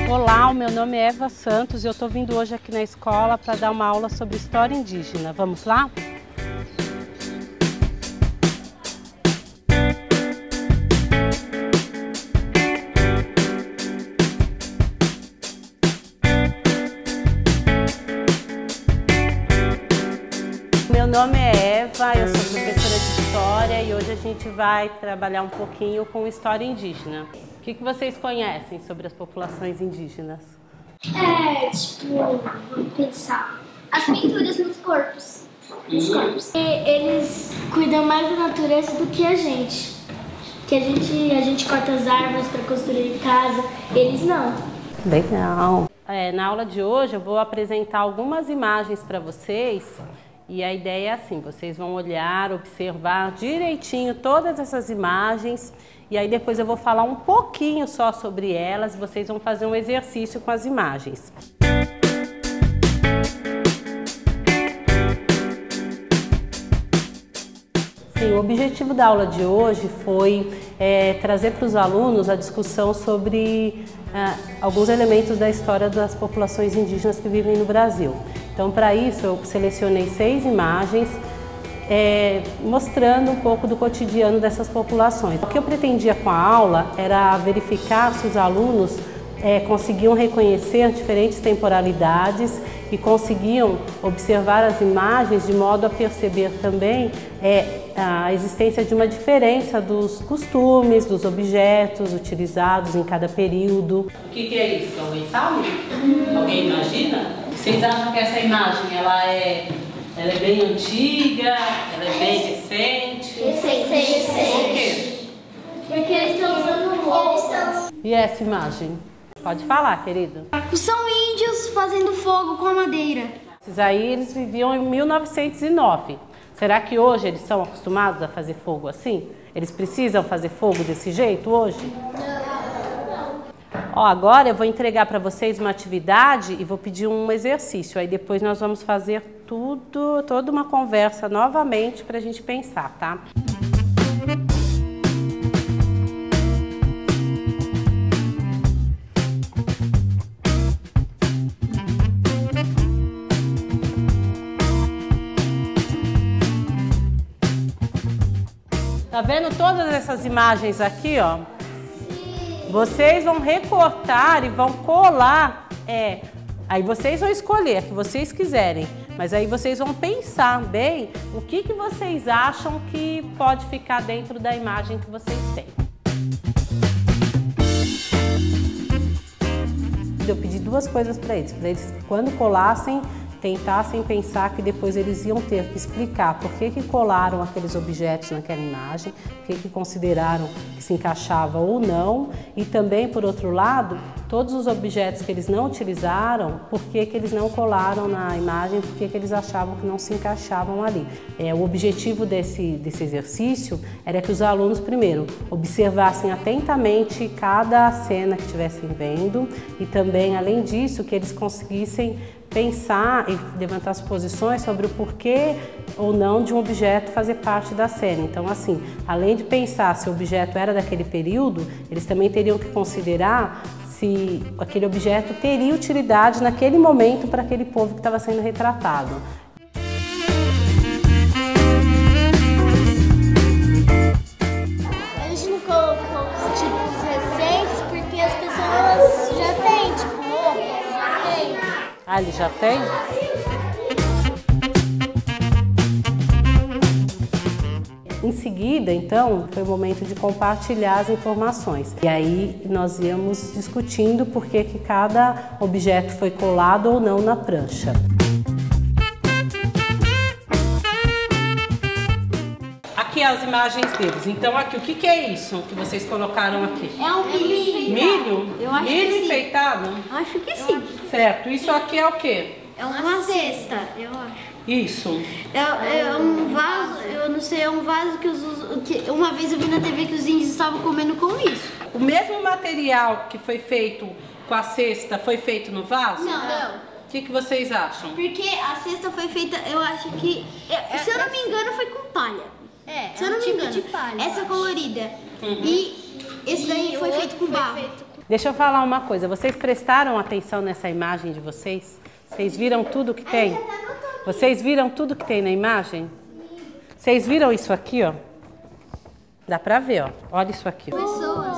Olá, o meu nome é Eva Santos e eu estou vindo hoje aqui na escola para dar uma aula sobre história indígena. Vamos lá? Meu nome é Eva, eu sou professora de História e hoje a gente vai trabalhar um pouquinho com história indígena. O que vocês conhecem sobre as populações indígenas? Vamos pensar. As pinturas nos corpos. Eles cuidam mais da natureza do que a gente. Que a gente corta as árvores para construir casa, eles não. Legal! Na aula de hoje eu vou apresentar algumas imagens para vocês. E a ideia é assim, vocês vão olhar, observar direitinho todas essas imagens e aí depois eu vou falar um pouquinho só sobre elas e vocês vão fazer um exercício com as imagens. Sim, o objetivo da aula de hoje foi trazer para os alunos a discussão sobre alguns elementos da história das populações indígenas que vivem no Brasil. Então, para isso, eu selecionei 6 imagens mostrando um pouco do cotidiano dessas populações. O que eu pretendia com a aula era verificar se os alunos conseguiam reconhecer diferentes temporalidades e conseguiam observar as imagens de modo a perceber também a existência de uma diferença dos costumes, dos objetos utilizados em cada período. O que é isso? Alguém sabe? Alguém imagina? Vocês acham que essa imagem ela é bem antiga? Ela é bem recente? Recente. Por quê? Porque eles estão usando roupas. E essa imagem? Pode falar, querido. São índios fazendo fogo com a madeira. Esses aí eles viviam em 1909. Será que hoje eles são acostumados a fazer fogo assim? Eles precisam fazer fogo desse jeito hoje? Ó, agora eu vou entregar para vocês uma atividade e vou pedir um exercício. Aí depois nós vamos fazer toda uma conversa novamente para a gente pensar, tá? Tá vendo todas essas imagens aqui, ó? Vocês vão recortar e vão colar, aí vocês vão escolher a que vocês quiserem, mas aí vocês vão pensar bem o que vocês acham que pode ficar dentro da imagem que vocês têm. Eu pedi 2 coisas para eles quando colassem, tentassem pensar que depois eles iam ter que explicar por que colaram aqueles objetos naquela imagem, por que consideraram que se encaixava ou não, e também, por outro lado, todos os objetos que eles não utilizaram, por que eles não colaram na imagem, por que eles achavam que não se encaixavam ali. O objetivo desse exercício era que os alunos, primeiro, observassem atentamente cada cena que estivessem vendo e também, além disso, que eles conseguissem pensar e levantar suposições sobre o porquê ou não de um objeto fazer parte da cena. Então, assim, além de pensar se o objeto era daquele período, eles também teriam que considerar se aquele objeto teria utilidade naquele momento para aquele povo que estava sendo retratado. A gente não colocou os tipos recentes porque as pessoas já têm, tipo, roupa. Ah, ele já tem? Em seguida, então, foi o momento de compartilhar as informações. E aí nós íamos discutindo por que cada objeto foi colado ou não na prancha. Aqui as imagens deles. Então aqui, o que é isso que vocês colocaram aqui? É um milho. Milho? Eu acho milho que sim. enfeitado? Acho que sim. Certo. Isso aqui é o quê? É uma cesta, eu acho. Isso. É um vaso, eu não sei, é um vaso que uma vez eu vi na TV que os índios estavam comendo com isso. O mesmo material que foi feito com a cesta foi feito no vaso? Não. O que vocês acham? Porque a cesta foi feita, eu acho que, se eu não me engano, foi com palha. Se eu não me engano, de palha. essa colorida. E esse daí foi feito com barro. Deixa eu falar uma coisa, vocês prestaram atenção nessa imagem de vocês? Vocês viram tudo que tem? Vocês viram tudo que tem na imagem? Vocês viram isso aqui, ó? Dá pra ver, ó. Olha isso aqui. Pessoas.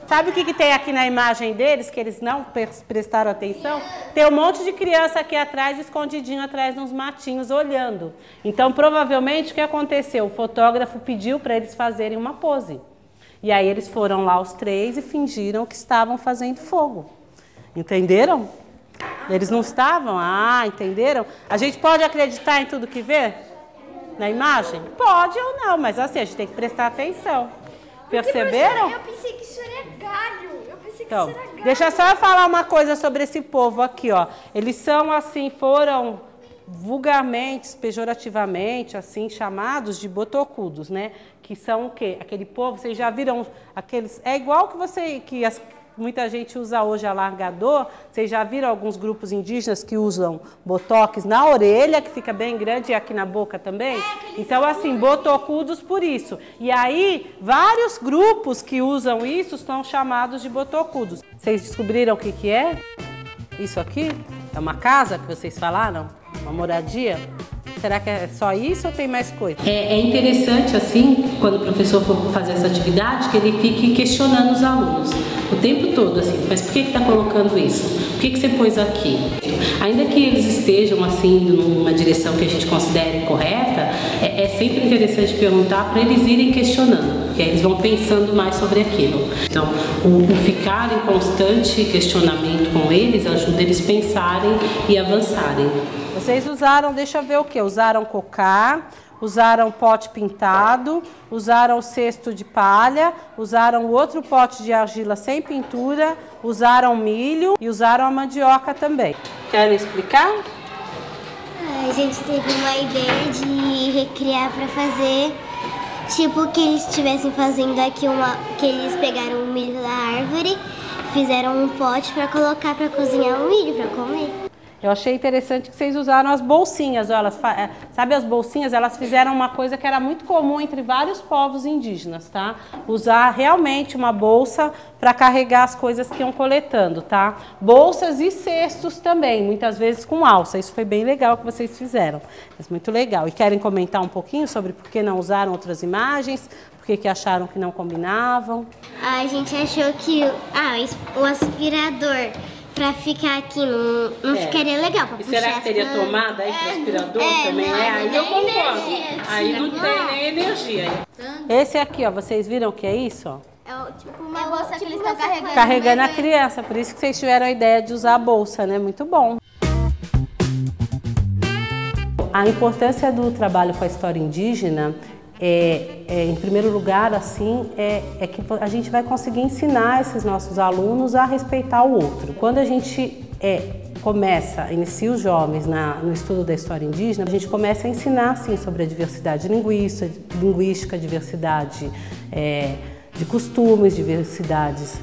Sabe o que tem aqui na imagem deles, que eles não prestaram atenção? Tem um monte de criança aqui atrás, escondidinho atrás nos matinhos, olhando. Então, provavelmente, o que aconteceu? O fotógrafo pediu para eles fazerem uma pose. E aí eles foram lá os três e fingiram que estavam fazendo fogo. Entenderam? Eles não estavam? Ah, entenderam? A gente pode acreditar em tudo que vê? Na imagem? Pode ou não, mas assim, a gente tem que prestar atenção. Perceberam? Eu pensei que isso era galho. Então, deixa só eu falar uma coisa sobre esse povo aqui, ó. Eles são assim, foram vulgarmente, pejorativamente, assim, chamados de botocudos, né? Que são o quê? Aquele povo, vocês já viram aqueles... É igual muita gente usa hoje alargador. Vocês já viram alguns grupos indígenas que usam botox na orelha, que fica bem grande, e aqui na boca também? Então, assim, botocudos por isso. E aí, vários grupos que usam isso são chamados de botocudos. Vocês descobriram o que é? Isso aqui? É uma casa que vocês falaram? Uma moradia? Será que é só isso ou tem mais coisa? É interessante, assim, quando o professor for fazer essa atividade, que ele fique questionando os alunos o tempo todo, assim, mas por que está colocando isso? Por que você pôs aqui? Ainda que eles estejam, assim, numa direção que a gente considere correta, é sempre interessante perguntar para eles irem questionando, porque aí eles vão pensando mais sobre aquilo. Então, o ficar em constante questionamento com eles ajuda eles a pensarem e avançarem. Vocês usaram, deixa eu ver o que? Usaram cocá, usaram pote pintado, usaram cesto de palha, usaram outro pote de argila sem pintura, usaram milho e usaram a mandioca também. Querem explicar? A gente teve uma ideia de recriar para fazer, tipo que eles estivessem fazendo aqui que eles pegaram o milho da árvore, fizeram um pote para colocar para cozinhar o milho para comer. Eu achei interessante que vocês usaram as bolsinhas, ó, sabe as bolsinhas? Elas fizeram uma coisa que era muito comum entre vários povos indígenas, tá? Usar realmente uma bolsa para carregar as coisas que iam coletando, tá? Bolsas e cestos também, muitas vezes com alça. Isso foi bem legal que vocês fizeram, mas muito legal. E querem comentar um pouquinho sobre por que não usaram outras imagens? Por que acharam que não combinavam? A gente achou que o aspirador pra ficar aqui não ficaria legal pra puxar. Será que teria tomada aí pro aspirador também? Aí eu concordo. Aí não tem nem energia. Esse aqui, ó, vocês viram o que é isso? Ó? É tipo uma bolsa que eles estão carregando. Carregando a criança, por isso que vocês tiveram a ideia de usar a bolsa, né? Muito bom. A importância do trabalho com a história indígena em primeiro lugar, assim, é que a gente vai conseguir ensinar esses nossos alunos a respeitar o outro. Quando a gente inicia os jovens no estudo da história indígena, a gente começa a ensinar, assim, sobre a diversidade linguística, diversidade de costumes, diversidades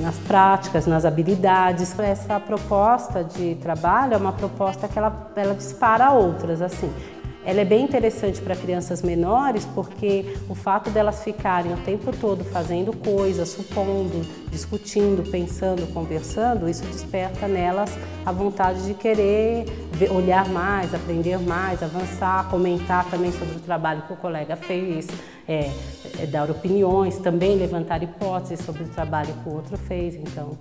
nas práticas, nas habilidades. Essa proposta de trabalho é uma proposta que ela dispara outras, assim. Ela é bem interessante para crianças menores porque o fato delas ficarem o tempo todo fazendo coisas, supondo, discutindo, pensando, conversando, isso desperta nelas a vontade de querer olhar mais, aprender mais, avançar, comentar também sobre o trabalho que o colega fez, dar opiniões, também levantar hipóteses sobre o trabalho que o outro fez. Então,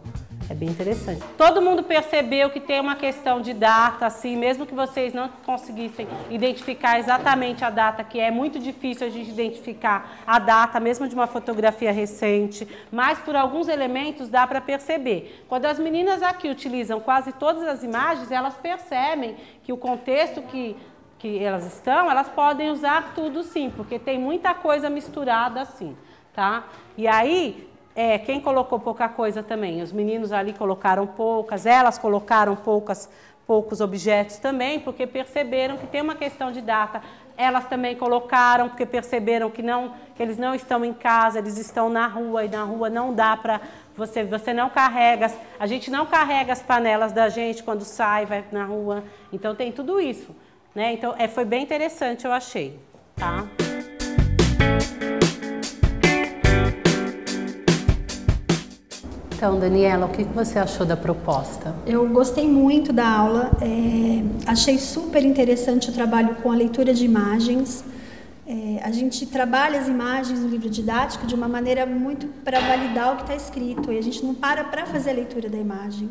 é bem interessante. Todo mundo percebeu que tem uma questão de data, assim, mesmo que vocês não conseguissem identificar exatamente a data, que é muito difícil a gente identificar a data, mesmo de uma fotografia recente, mas por alguns elementos dá para perceber. Quando as meninas aqui utilizam quase todas as imagens, elas percebem que o contexto que elas estão, elas podem usar tudo sim, porque tem muita coisa misturada assim, tá? E aí, quem colocou pouca coisa também? Os meninos ali colocaram poucas, elas colocaram poucos objetos também, porque perceberam que tem uma questão de data. Elas também colocaram, porque perceberam que eles não estão em casa, eles estão na rua, e na rua não dá para... Você não carrega, a gente não carrega as panelas da gente quando sai, vai na rua. Então tem tudo isso, né? Então foi bem interessante, eu achei, tá? Então, Daniela, o que você achou da proposta? Eu gostei muito da aula, achei super interessante o trabalho com a leitura de imagens. A gente trabalha as imagens no livro didático de uma maneira muito para validar o que está escrito, e a gente não para fazer a leitura da imagem.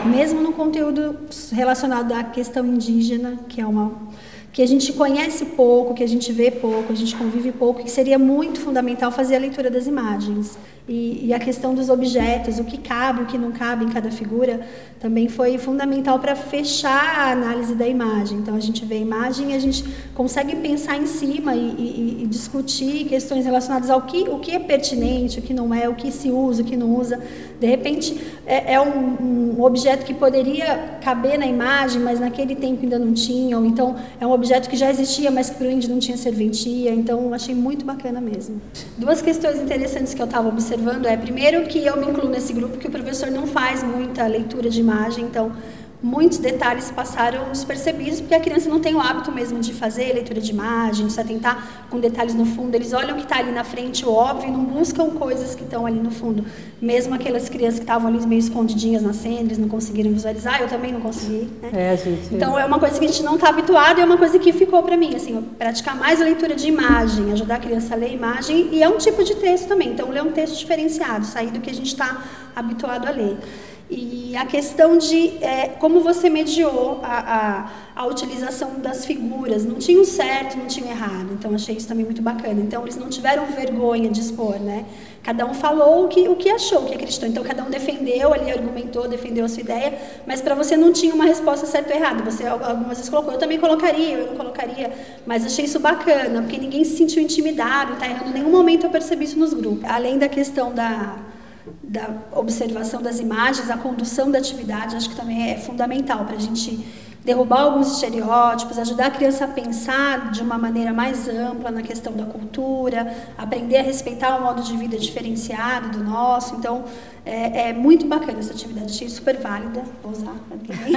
Mesmo no conteúdo relacionado à questão indígena, que a gente conhece pouco, que a gente vê pouco, a gente convive pouco, que seria muito fundamental fazer a leitura das imagens. E a questão dos objetos, o que cabe, o que não cabe em cada figura, também foi fundamental para fechar a análise da imagem. Então, a gente vê a imagem e a gente consegue pensar em cima e discutir questões relacionadas ao o que é pertinente, o que não é, o que se usa, o que não usa. De repente, é um objeto que poderia caber na imagem, mas naquele tempo ainda não tinha, ou então é um objeto que já existia, mas que para o índio não tinha serventia. Então, achei muito bacana mesmo. Duas questões interessantes que eu estava observando primeiro, que eu me incluo nesse grupo, que o professor não faz muita leitura de imagem, então muitos detalhes passaram despercebidos, porque a criança não tem o hábito mesmo de fazer leitura de imagem, de se atentar com detalhes no fundo. Eles olham o que está ali na frente, o óbvio, e não buscam coisas que estão ali no fundo. Mesmo aquelas crianças que estavam ali meio escondidinhas na cena, eles não conseguiram visualizar, eu também não consegui, né? Então é uma coisa que a gente não está habituado, e é uma coisa que ficou para mim, assim, praticar mais a leitura de imagem, ajudar a criança a ler imagem, e é um tipo de texto também, então ler um texto diferenciado, sair do que a gente está habituado a ler. E a questão de como você mediou a utilização das figuras, não tinha o certo, não tinha o errado, então achei isso também muito bacana. Então eles não tiveram vergonha de expor, né? Cada um falou o que achou, o que acreditou, então cada um defendeu ali, argumentou, defendeu a sua ideia, mas para você não tinha uma resposta certa ou errada, você algumas vezes colocou, eu também colocaria, eu não colocaria, mas achei isso bacana, porque ninguém se sentiu intimidado, tá errando, em nenhum momento eu percebi isso nos grupos. Além da questão da observação das imagens, a condução da atividade, acho que também é fundamental para a gente derrubar alguns estereótipos, ajudar a criança a pensar de uma maneira mais ampla na questão da cultura, aprender a respeitar o modo de vida diferenciado do nosso. Então, é muito bacana essa atividade, achei super válida, vou usar aqui.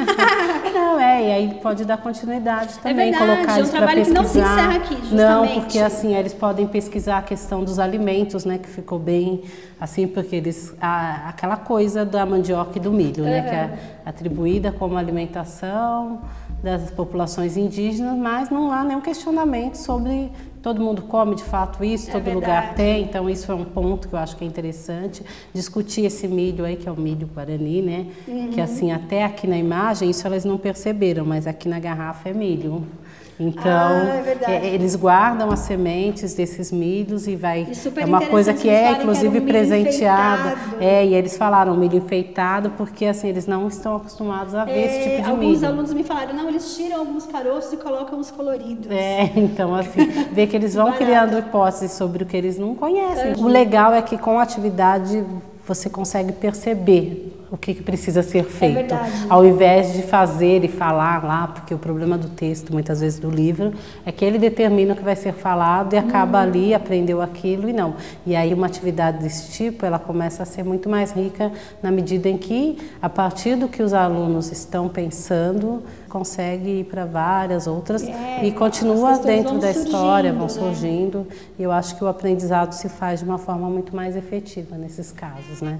Não, e aí pode dar continuidade também, verdade, colocar isso para pesquisar. É um trabalho que não se encerra aqui, justamente. Não, porque assim, eles podem pesquisar a questão dos alimentos, né, que ficou bem, assim, porque eles, aquela coisa da mandioca e do milho, né, que é atribuída como alimentação das populações indígenas, mas não há nenhum questionamento sobre todo mundo come de fato isso, todo lugar tem, então isso é um ponto que eu acho que é interessante, discutir esse milho aí, que é o milho guarani, né, que assim, até aqui na imagem, isso elas não perceberam, mas aqui na garrafa é milho. Então, eles guardam as sementes desses milhos e vai... É uma coisa que inclusive, presenteada. E eles falaram milho enfeitado porque, assim, eles não estão acostumados a ver esse tipo de milho. Alguns alunos me falaram, não, eles tiram alguns caroços e colocam os coloridos. Então, assim, ver que eles vão criando hipóteses sobre o que eles não conhecem. O legal é que com a atividade você consegue perceber o que precisa ser feito, ao invés de fazer e falar lá, porque o problema do texto, muitas vezes do livro, é que ele determina o que vai ser falado e acaba ali, aprendeu aquilo e não. E aí uma atividade desse tipo, ela começa a ser muito mais rica na medida em que, a partir do que os alunos estão pensando, consegue ir para várias outras e continua dentro da história, vão surgindo. E eu acho que o aprendizado se faz de uma forma muito mais efetiva nesses casos, né?